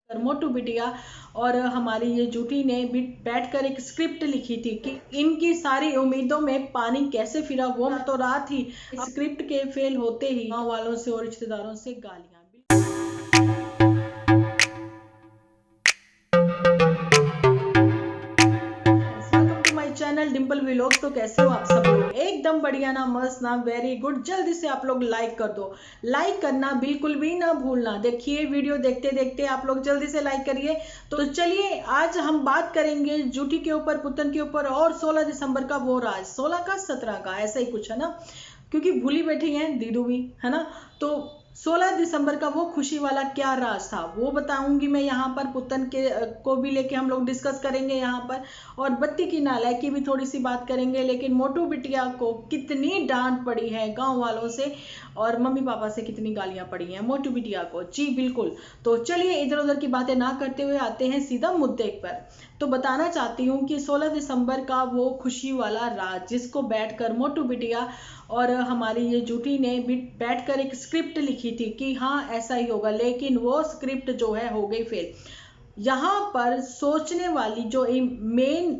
मोटू बिटिया और हमारी ये जूटी ने भी बैठकर एक स्क्रिप्ट लिखी थी कि इनकी सारी उम्मीदों में पानी कैसे फिरा। वो तो रात ही स्क्रिप्ट के फेल होते ही गांव वालों से और रिश्तेदारों से गालियां। Welcome to my channel Dimple vlogs. तो कैसे हो आप सब लोग? एकदम बढ़िया ना, मस्त ना, वेरी गुड। जल्दी से आप लोग लाइक कर दो, लाइक करना बिल्कुल भी ना भूलना। देखिए वीडियो देखते देखते आप लोग जल्दी से लाइक करिए। तो चलिए आज हम बात करेंगे जूठी के ऊपर, पुतन के ऊपर और 16 दिसंबर का वो राज, 16 का 17 का ऐसा ही कुछ है ना, क्योंकि भूली बैठी हैं दीदू भी, है ना। तो 16 दिसंबर का वो खुशी वाला क्या राज था वो बताऊंगी मैं यहाँ पर। पुतन के को भी लेके हम लोग डिस्कस करेंगे यहाँ पर, और बत्ती की नालायकी की भी थोड़ी सी बात करेंगे। लेकिन मोटू बिटिया को कितनी डांट पड़ी है गांव वालों से और मम्मी पापा से कितनी गालियां पड़ी हैं मोटू बिटिया को, जी बिल्कुल। तो चलिए इधर उधर की बातें ना करते हुए आते हैं सीधा मुद्दे पर। तो बताना चाहती हूँ कि 16 दिसंबर का वो खुशी वाला रात जिसको बैठकर मोटू बिटिया और हमारी ये जूटी ने भी बैठकर एक स्क्रिप्ट लिखी थी कि हाँ ऐसा ही होगा, लेकिन वो स्क्रिप्ट जो है हो गई फेल। यहाँ पर सोचने वाली जो मेन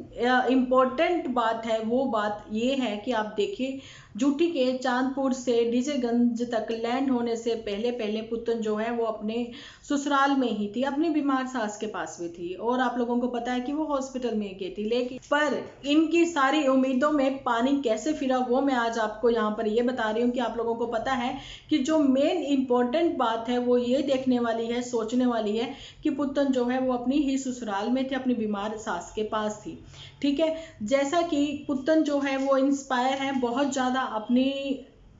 इम्पोर्टेंट बात है वो बात ये है कि आप देखिए जूठी के चांदपुर से डीजेगंज तक लैंड होने से पहले पहले पुतन जो है वो अपने ससुराल में ही थी, अपनी बीमार सास के पास भी थी, और आप लोगों को पता है कि वो हॉस्पिटल में गई थी। लेकिन पर इनकी सारी उम्मीदों में पानी कैसे फिरा वो मैं आज आपको यहाँ पर ये बता रही हूँ कि आप लोगों को पता है कि जो मेन इम्पोर्टेंट बात है वो ये देखने वाली है, सोचने वाली है कि पुतन जो है वो अपनी ही ससुराल में थे, अपनी बीमार सास के पास थी। ठीक है, जैसा कि पुतन जो है वो इंस्पायर है बहुत ज्यादा अपनी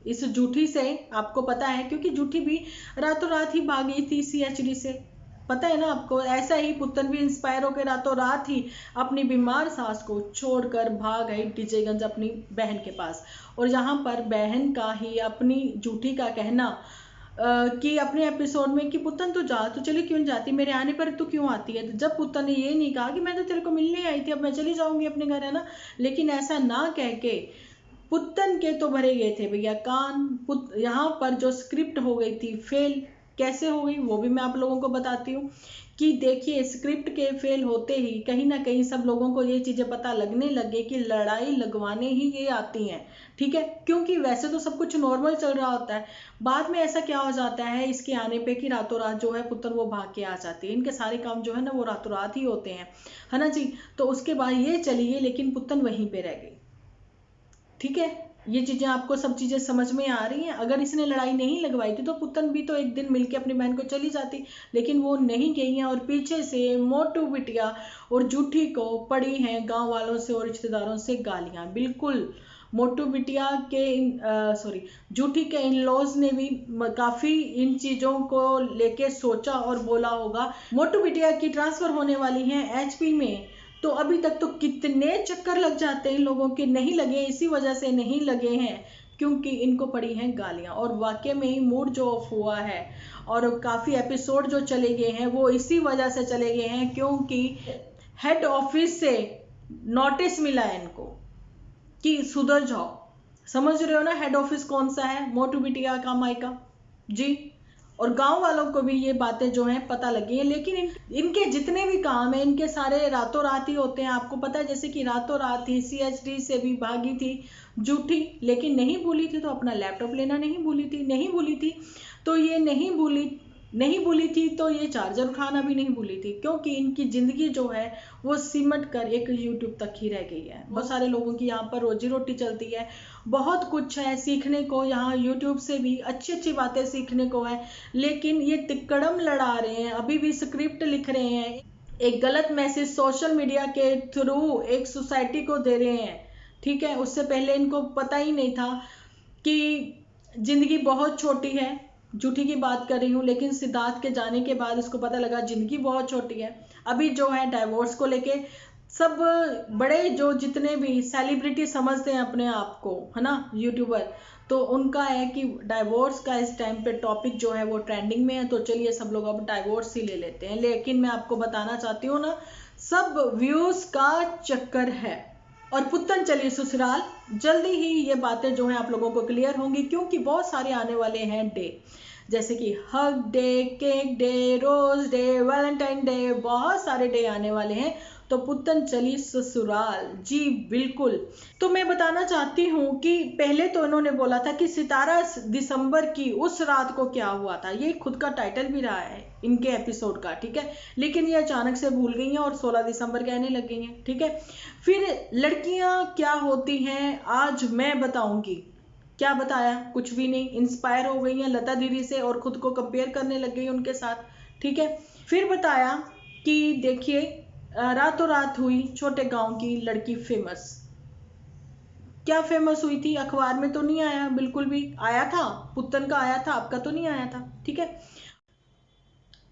इस जूठी से, आपको पता है, क्योंकि जूठी भी रातों रात ही भागी थी सीएचडी से, पता है ना आपको। ऐसा ही पुतन भी इंस्पायर होकर रातों रात ही अपनी बीमार सास को छोड़कर भाग गई डीजेगंज अपनी बहन के पास। और यहाँ पर बहन का ही अपनी जूठी का कहना कि अपने एपिसोड में कि पुतन तो जा, तो चली क्यों जाती, मेरे आने पर तो क्यों आती है। जब पुतन ने ये नहीं कहा कि मैं तो तेरे को मिलने आई थी, अब मैं चली जाऊंगी अपने घर, है ना। लेकिन ऐसा ना कह के पुतन के तो भरे गए थे भैया कान। यहाँ पर जो स्क्रिप्ट हो गई थी फेल, कैसे हो गई वो भी मैं आप लोगों को बताती हूँ। कि देखिए स्क्रिप्ट के फेल होते ही कहीं ना कहीं सब लोगों को ये चीजें पता लगने लगे कि लड़ाई लगवाने ही ये आती हैं। ठीक है, क्योंकि वैसे तो सब कुछ नॉर्मल चल रहा होता है, बाद में ऐसा क्या हो जाता है इसके आने पे कि रातों रात जो है पुतन वो भाग के आ जाती है। इनके सारे काम जो है ना वो रातों रात ही होते हैं, है ना जी। तो उसके बाद ये चली गई लेकिन पुतन वहीं पे रह गई। ठीक है, ये चीजें आपको सब चीजें समझ में आ रही हैं। अगर इसने लड़ाई नहीं लगवाई थी तो पुतन भी तो एक दिन मिलके अपनी बहन को चली जाती, लेकिन वो नहीं गई है और पीछे से मोटू बिटिया और जूठी को पड़ी हैं गांव वालों से और रिश्तेदारों से गालियां। बिल्कुल, मोटू बिटिया के सॉरी जूठी के इन लॉज ने भी काफी इन चीजों को लेके सोचा और बोला होगा। मोटू बिटिया की ट्रांसफर होने वाली है एचपी में, तो अभी तक तो कितने चक्कर लग जाते हैं लोगों के, नहीं लगे इसी वजह से नहीं लगे हैं क्योंकि इनको पड़ी हैं गालियां। और वाकई में ही मूड जो ऑफ हुआ है और काफी एपिसोड जो चले गए हैं वो इसी वजह से चले गए हैं क्योंकि हेड ऑफिस से नोटिस मिला है इनको कि सुधर जाओ। समझ रहे हो ना, हेड ऑफिस कौन सा है? मोटू बिटिया का मायका जी। और गांव वालों को भी ये बातें जो हैं पता लगी है। लेकिन इनके जितने भी काम है इनके सारे रातों रात ही होते हैं। आपको पता है जैसे कि रातों रात ही सीएचडी से भी भागी थी जूठी, लेकिन नहीं भूली थी तो अपना लैपटॉप लेना नहीं भूली थी, नहीं भूली थी तो ये नहीं भूली थी तो ये चार्जर उठाना भी नहीं भूली थी, क्योंकि इनकी जिंदगी जो है वो सिमट कर एक यूट्यूब तक ही रह गई है। बहुत सारे लोगों की यहाँ पर रोजी रोटी चलती है, बहुत कुछ है सीखने को यहाँ यूट्यूब से भी, अच्छी अच्छी बातें सीखने को है। लेकिन ये तिक्कड़म लड़ा रहे हैं, अभी भी स्क्रिप्ट लिख रहे हैं, एक गलत मैसेज सोशल मीडिया के थ्रू एक सोसाइटी को दे रहे हैं। ठीक है, उससे पहले इनको पता ही नहीं था कि जिंदगी बहुत छोटी है। जूठी की बात कर रही हूँ, लेकिन सिद्धार्थ के जाने के बाद इसको पता लगा जिंदगी बहुत छोटी है। अभी जो है डाइवोर्स को लेके सब बड़े जो जितने भी सेलिब्रिटी समझते हैं अपने आप को, है ना, यूट्यूबर, तो उनका है कि डाइवोर्स का इस टाइम पे टॉपिक जो है वो ट्रेंडिंग में है, तो चलिए सब लोग अब डाइवोर्स ही ले लेते हैं। लेकिन मैं आपको बताना चाहती हूँ ना, सब व्यूज का चक्कर है। और पुतन चलिए ससुराल, जल्दी ही ये बातें जो है आप लोगों को क्लियर होंगी क्योंकि बहुत सारे आने वाले हैं डे जैसे कि hug day, cake day, rose day, Valentine day, बहुत सारे डे आने वाले हैं। तो पुतन चली ससुराल, जी बिल्कुल। तो मैं बताना चाहती हूँ कि पहले तो इन्होंने बोला था कि 17 दिसंबर की उस रात को क्या हुआ था, ये खुद का टाइटल भी रहा है इनके एपिसोड का, ठीक है। लेकिन ये अचानक से भूल गई हैं और 16 दिसंबर कहने लग गई हैं, ठीक है। फिर लड़कियां क्या होती हैं आज मैं बताऊंगी। क्या बताया, कुछ भी नहीं, इंस्पायर हो गई हैं लता दीदी से और खुद को कंपेयर करने लग गई उनके साथ, ठीक है। फिर बताया कि देखिए रातों रात हुई छोटे गांव की लड़की फेमस। क्या फेमस हुई थी, अखबार में तो नहीं आया, बिल्कुल भी। आया था पुतन का, आया था, आपका तो नहीं आया था, ठीक है।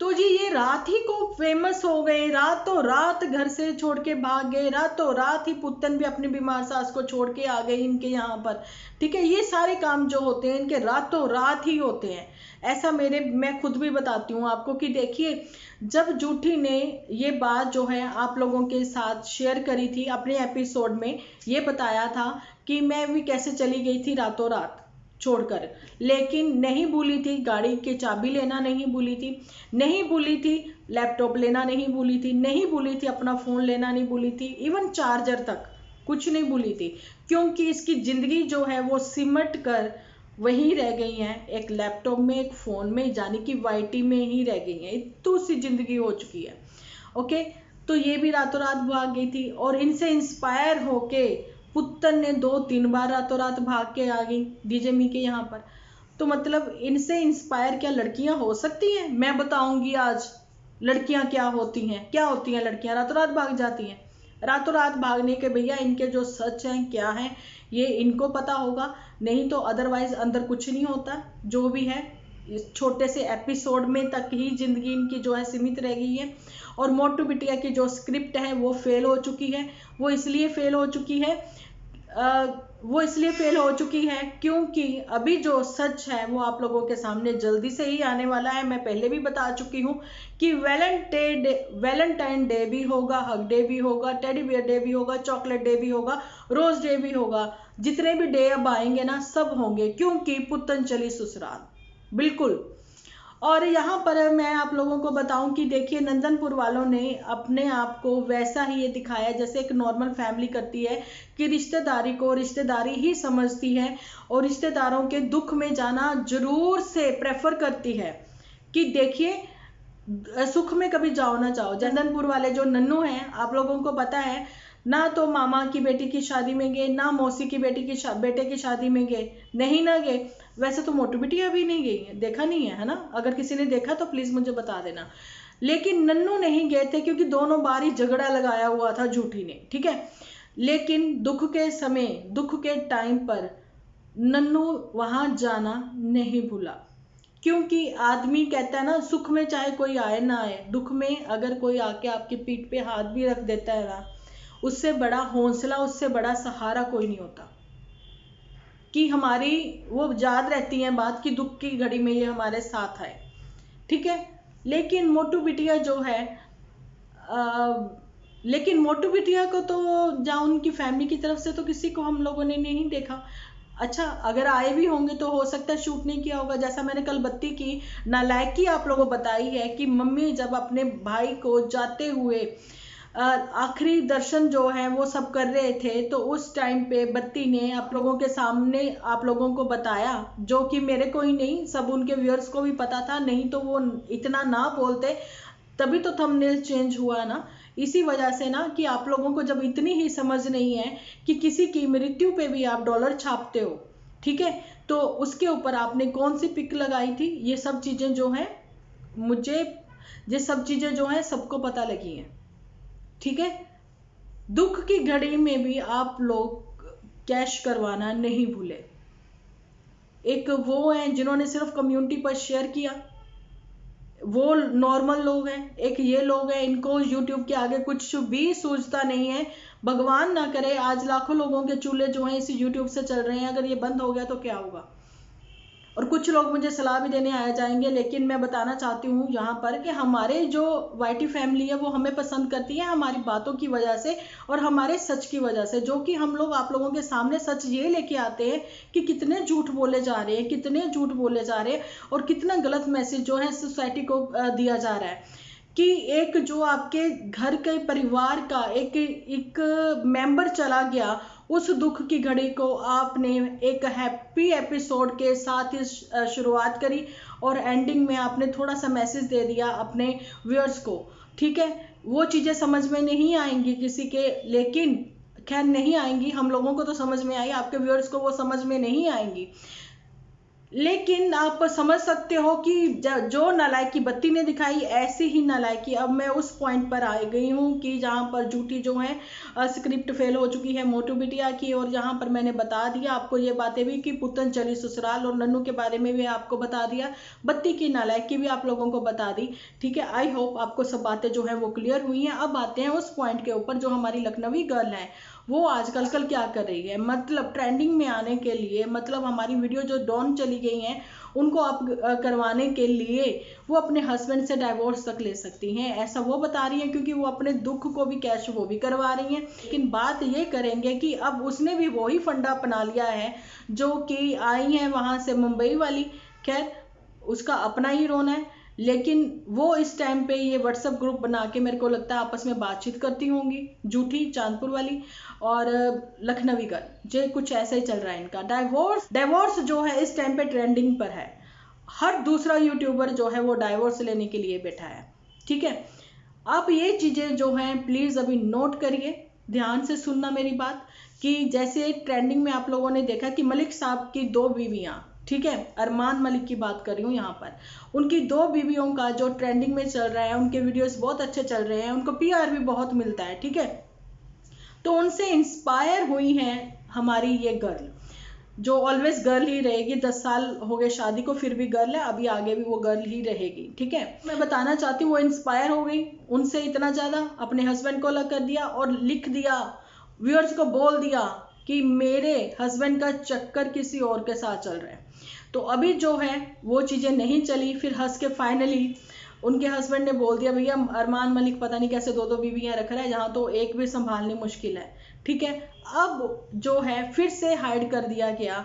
तो जी ये रात ही को फेमस हो गए, रातों रात घर से छोड़ के भाग गए, रातों रात ही पुतन भी अपनी बीमार सास को छोड़ के आ गई इनके यहाँ पर, ठीक है। ये सारे काम जो होते हैं इनके रातों रात ही होते हैं, ऐसा मैं खुद भी बताती हूँ आपको कि देखिए जब जूठी ने ये बात जो है आप लोगों के साथ शेयर करी थी अपने एपिसोड में, ये बताया था कि मैं भी कैसे चली गई थी रातों रात छोड़कर, लेकिन नहीं भूली थी गाड़ी की चाबी लेना, नहीं भूली थी, नहीं भूली थी लैपटॉप लेना, नहीं भूली थी, नहीं भूली थी अपना फोन लेना, नहीं भूली थी, इवन चार्जर तक कुछ नहीं भूली थी। क्योंकि इसकी जिंदगी जो है वो सिमट कर वहीं रह गई हैं, एक लैपटॉप में, एक फोन में, जाने की वाईटी में ही रह गई हैं, इतनी सी जिंदगी हो चुकी है। ओके, तो ये भी रातों रात भाग गई थी और इनसे इंस्पायर होके पुत्तन ने 2-3 बार रातों रात भाग के आ गई डीजे मी के यहाँ पर। तो मतलब इनसे इंस्पायर क्या लड़कियां हो सकती हैं, मैं बताऊंगी आज लड़कियां क्या होती हैं। क्या होती हैं लड़कियां, रातों रात भाग जाती हैं। रातों रात भागने के भैया इनके जो सच हैं क्या हैं ये इनको पता होगा, नहीं तो अदरवाइज अंदर कुछ नहीं होता। जो भी है इस छोटे से एपिसोड में तक ही जिंदगी इनकी जो है सीमित रह गई है। और मोटू बिटिया की जो स्क्रिप्ट है वो फेल हो चुकी है। वो इसलिए फेल हो चुकी है क्योंकि अभी जो सच है वो आप लोगों के सामने जल्दी से ही आने वाला है। मैं पहले भी बता चुकी हूँ कि वैलेंटाइन डे भी होगा, हग डे भी होगा, टेडी बियर डे भी होगा, चॉकलेट डे भी होगा, रोज डे भी होगा। जितने भी डे अब आएंगे ना सब होंगे, क्योंकि पुतन चली ससुराल, बिल्कुल। और यहाँ पर मैं आप लोगों को बताऊं कि देखिए नंदनपुर वालों ने अपने आप को वैसा ही ये दिखाया जैसे एक नॉर्मल फैमिली करती है, कि रिश्तेदारी को रिश्तेदारी ही समझती है और रिश्तेदारों के दुख में जाना जरूर से प्रेफर करती है। कि देखिए सुख में कभी जाओ ना जाओ। नंदनपुर वाले जो नन्नू हैं आप लोगों को पता है ना, तो मामा की बेटी की शादी में गए, ना मौसी की बेटे की शादी में गए, नहीं ना गए। वैसे तो मोटू बिटिया भी नहीं गई है, देखा नहीं है ना, अगर किसी ने देखा तो प्लीज मुझे बता देना। लेकिन नन्नू नहीं गए थे क्योंकि दोनों बार ही झगड़ा लगाया हुआ था झूठी ने, ठीक है। लेकिन दुख के समय, दुख के टाइम पर नन्नू वहां जाना नहीं भूला। क्योंकि आदमी कहता है ना, सुख में चाहे कोई आए ना आए, दुख में अगर कोई आके आपकी पीठ पे हाथ भी रख देता है ना, उससे बड़ा हौसला, उससे बड़ा सहारा कोई नहीं होता। कि हमारी वो याद रहती है बात की दुख की घड़ी में ये हमारे साथ आए, ठीक है। लेकिन मोटू बिटिया जो है लेकिन मोटू बिटिया को तो जहाँ उनकी फैमिली की तरफ से तो किसी को हम लोगों ने नहीं देखा। अच्छा अगर आए भी होंगे तो हो सकता है शूट नहीं किया होगा। जैसा मैंने कल बत्ती की नालायकी आप लोगों को बताई है कि मम्मी जब अपने भाई को जाते हुए आखिरी दर्शन जो है वो सब कर रहे थे, तो उस टाइम पे बत्ती ने आप लोगों के सामने आप लोगों को बताया, जो कि मेरे को ही नहीं सब उनके व्यूअर्स को भी पता था, नहीं तो वो इतना ना बोलते, तभी तो थंबनेल चेंज हुआ ना। इसी वजह से ना कि आप लोगों को जब इतनी ही समझ नहीं है कि किसी की मृत्यु पे भी आप डॉलर छापते हो, ठीक है, तो उसके ऊपर आपने कौन सी पिक लगाई थी, ये सब चीजें जो है मुझे, ये सब चीजें जो है सबको पता लगी हैं, ठीक है। दुख की घड़ी में भी आप लोग कैश करवाना नहीं भूले। एक वो हैं जिन्होंने सिर्फ कम्युनिटी पर शेयर किया, वो नॉर्मल लोग हैं। एक ये लोग हैं, इनको यूट्यूब के आगे कुछ भी सूझता नहीं है। भगवान ना करे आज लाखों लोगों के चूल्हे जो हैं इसी यूट्यूब से चल रहे हैं, अगर ये बंद हो गया तो क्या होगा। और कुछ लोग मुझे सलाह भी देने आ जाएंगे, लेकिन मैं बताना चाहती हूँ यहाँ पर कि हमारे जो वाईटी फैमिली है वो हमें पसंद करती है हमारी बातों की वजह से और हमारे सच की वजह से, जो कि हम लोग आप लोगों के सामने सच ये लेके आते हैं कि कितने झूठ बोले जा रहे हैं, कितने झूठ बोले जा रहे हैं और कितना गलत मैसेज जो है सोसाइटी को दिया जा रहा है कि एक जो आपके घर के परिवार का एक मेंबर चला गया, उस दुख की घड़ी को आपने एक हैप्पी एपिसोड के साथ ही शुरुआत करी और एंडिंग में आपने थोड़ा सा मैसेज दे दिया अपने व्यूअर्स को। ठीक है, वो चीज़ें समझ में नहीं आएंगी किसी के, लेकिन खैर नहीं आएंगी, हम लोगों को तो समझ में आई, आपके व्यूअर्स को वो समझ में नहीं आएंगी। लेकिन आप समझ सकते हो कि जो नालायकी बत्ती ने दिखाई, ऐसी ही नालायकी अब मैं उस पॉइंट पर आ गई हूँ कि जहाँ पर झूठी जो है स्क्रिप्ट फेल हो चुकी है मोटू बिटिया की, और जहाँ पर मैंने बता दिया आपको ये बातें भी कि पुतन चली ससुराल, और नन्नू के बारे में भी आपको बता दिया, बत्ती की नालायकी भी आप लोगों को बता दी। ठीक है, आई होप आपको सब बातें जो है वो क्लियर हुई हैं। अब आते हैं उस पॉइंट के ऊपर, जो हमारी लखनवी गर्ल है वो आजकल कल क्या कर रही है, मतलब ट्रेंडिंग में आने के लिए, मतलब हमारी वीडियो जो डॉन चली गई हैं उनको अप करवाने के लिए वो अपने हस्बैंड से डाइवोर्स तक ले सकती हैं, ऐसा वो बता रही हैं, क्योंकि वो अपने दुख को भी कैश वो भी करवा रही हैं। लेकिन बात ये करेंगे कि अब उसने भी वही फंडा अपना लिया है जो कि आई है वहां से मुंबई वाली, खैर उसका अपना ही रोना है, लेकिन वो इस टाइम पे ये व्हाट्सएप ग्रुप बना के मेरे को लगता है आपस में बातचीत करती होंगी, झूठी चांदपुर वाली और लखनवी का, जो कुछ ऐसा ही चल रहा है इनका। डाइवोर्स जो है इस टाइम पे ट्रेंडिंग पर है, हर दूसरा यूट्यूबर जो है वो डाइवोर्स लेने के लिए बैठा है। ठीक है, आप ये चीजें जो हैं प्लीज अभी नोट करिए, ध्यान से सुनना मेरी बात, कि जैसे ट्रेंडिंग में आप लोगों ने देखा कि मलिक साहब की 2 बीवियां, ठीक है, अरमान मलिक की बात कर रही हूँ यहाँ पर, उनकी 2 बीवियों का जो ट्रेंडिंग में चल रहा है, उनके वीडियोस बहुत अच्छे चल रहे हैं, उनको पीआर भी बहुत मिलता है। ठीक है, तो उनसे इंस्पायर हुई हैं हमारी ये गर्ल, जो ऑलवेज गर्ल ही रहेगी, 10 साल हो गए शादी को फिर भी गर्ल है, अभी आगे भी वो गर्ल ही रहेगी। ठीक है, मैं बताना चाहती हूँ वो इंस्पायर हो गई उनसे इतना ज्यादा, अपने हस्बैंड को अलग कर दिया और लिख दिया, व्यूअर्स को बोल दिया कि मेरे हस्बैंड का चक्कर किसी और के साथ चल रहा है। तो अभी जो है वो चीजें नहीं चली, फिर हंस के फाइनली उनके हस्बैंड ने बोल दिया भैया अरमान मलिक पता नहीं कैसे 2-2 बीवियां रख रहा है, जहां तो एक भी संभालनी मुश्किल है। ठीक है, अब जो है फिर से हाइड कर दिया गया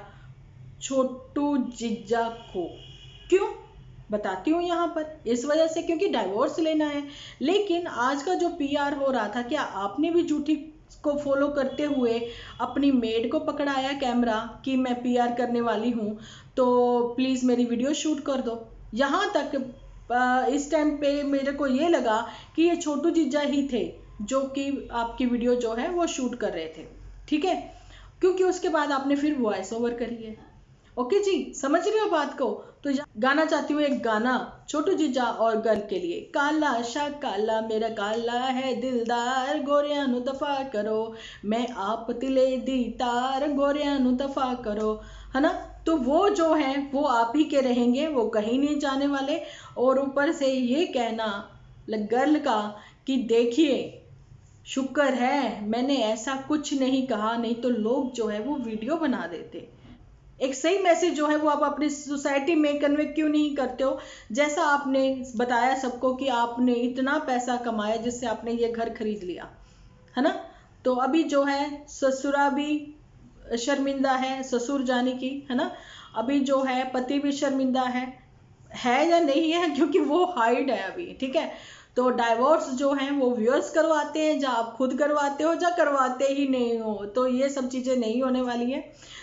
छोटू जीजा को। क्यों बताती हूँ यहाँ पर, इस वजह से क्योंकि डाइवोर्स लेना है। लेकिन आज का जो पीआर हो रहा था, क्या आपने भी झूठी को फॉलो करते हुए अपनी मेड को पकड़ाया कैमरा कि मैं पीआर करने वाली हूँ, तो प्लीज मेरी वीडियो शूट कर दो। यहाँ तक इस टाइम पे मेरे को ये लगा कि ये छोटू जीजा ही थे जो कि आपकी वीडियो जो है वो शूट कर रहे थे। ठीक है, क्योंकि उसके बाद आपने फिर वॉइस ओवर करी है। ओके जी, समझ रहे हो बात को। तो गाना चाहती हूँ एक गाना छोटू जीजा और गर्ल के लिए, काला शा काला मेरा काला है दिलदार, गोरिया नु दफा करो, मैं आप तिले दी तार, गोरिया नु दफा करो, है ना। तो वो जो है वो आप ही के रहेंगे, वो कहीं नहीं जाने वाले। और ऊपर से ये कहना गर्ल का कि देखिए शुक्र है मैंने ऐसा कुछ नहीं कहा, नहीं तो लोग जो है वो वीडियो बना देते। एक सही मैसेज जो है वो आप अपनी सोसाइटी में कन्वे क्यों नहीं करते हो, जैसा आपने बताया सबको कि आपने इतना पैसा कमाया जिससे आपने ये घर खरीद लिया, है ना। तो अभी जो है ससुरा भी शर्मिंदा है, ससुर जाने की, है ना। अभी जो है पति भी शर्मिंदा है या नहीं है, क्योंकि वो हाइड है अभी। ठीक है, तो डाइवोर्स जो है वो व्यूअर्स करवाते हैं, या आप खुद करवाते हो, या करवाते ही नहीं हो, तो ये सब चीजें नहीं होने वाली है।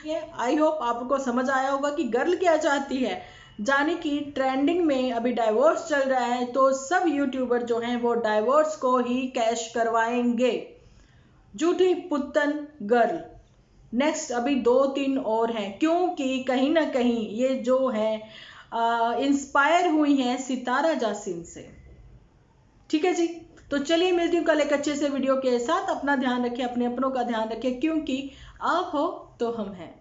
ये आई होप आपको समझ आया होगा कि गर्ल क्या चाहती है, जाने की ट्रेंडिंग में अभी डाइवोर्स चल रहा है, तो सब यूट्यूबर जो हैं वो डाइवोर्स को ही कैश करवाएंगे। झूठी पुत्तन गर्ल नेक्स्ट अभी 2-3 और हैं, क्योंकि कहीं ना कहीं ये जो है इंस्पायर हुई हैं सितारा जासिन से। ठीक है जी, तो चलिए मिलती हूँ कल एक अच्छे से वीडियो के साथ। अपना ध्यान रखें, अपने अपनों का ध्यान रखें, क्योंकि आप हो तो हम हैं।